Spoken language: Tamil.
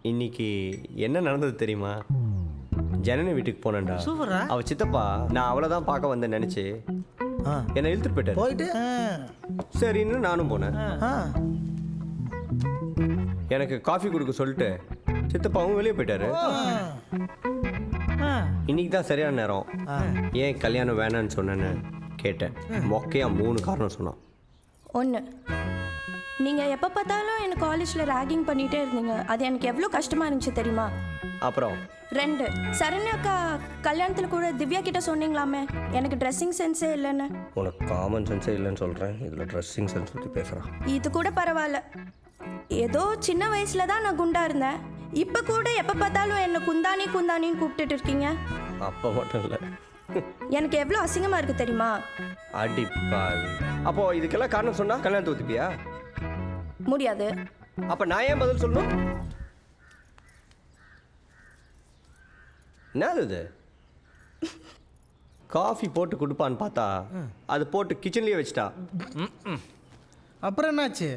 இன்னைக்கு என்ன நடந்தது தெரியுமா? ஜனனி வீட்டுக்கு போனேன்டா. சூப்பரா. அவ சித்தப்பா நான் அவளை தான் பார்க்க வந்தேன்னு நினச்சி என்னை இழுத்துட்டு போயிட்டாரு. போயிட்டு சரின்னு நானும் போனேன். எனக்கு காஃபி கொடுக்க சொல்லிட்டு சித்தப்பாவும் வெளியே போயிட்டாரு. இன்னைக்கு தான் சரியான நேரம். ஏன் கல்யாணம் வேணான்னு சொன்னேன்னு கேட்டேன். மொக்கையா 3 காரணம் சொன்னான். 1, நீங்கள் எப்போ பார்த்தாலும் எனக்கு காலேஜில் ரேகிங் பண்ணிகிட்டே இருந்தீங்க. அது எனக்கு எவ்வளோ கஷ்டமாக இருந்துச்சு தெரியுமா? அப்புறம் 2, சரண்யாக்கா கல்யாணத்தில் கூட திவ்யா கிட்ட சொன்னீங்களாமே எனக்கு ட்ரெஸ்ஸிங் சென்ஸே இல்லைன்னு. உனக்கு காமன் சென்ஸே இல்லைன்னு சொல்கிறேன், இதில் ட்ரெஸ்ஸிங் சென்ஸ் பற்றி பேசுகிறான். இது கூட பரவாயில்ல. ஏதோ சின்ன வயசில் தான் நான் குண்டா இருந்தேன். இப்போ கூட எப்போ பார்த்தாலும் என்னை குந்தானி குந்தானின்னு கூப்பிட்டுட்டு இருக்கீங்க. அப்போ மட்டும் இல்லை, எனக்கு எவ்வளோ அசிங்கமாக இருக்குது தெரியுமா? அடிப்பாவி. அப்போ இதுக்கெல்லாம் காரணம் சொன்னா கல்யாணத்தை ஒத்துப்பியா? முடியாது. அப்போ நான் ஏன் பதில் சொல்லணும்? என்னது இது? காஃபி போட்டு கொடுப்பான்னு பார்த்தா அது போட்டு கிச்சன்லேயே வச்சுட்டா. அப்புறம் என்னாச்சு?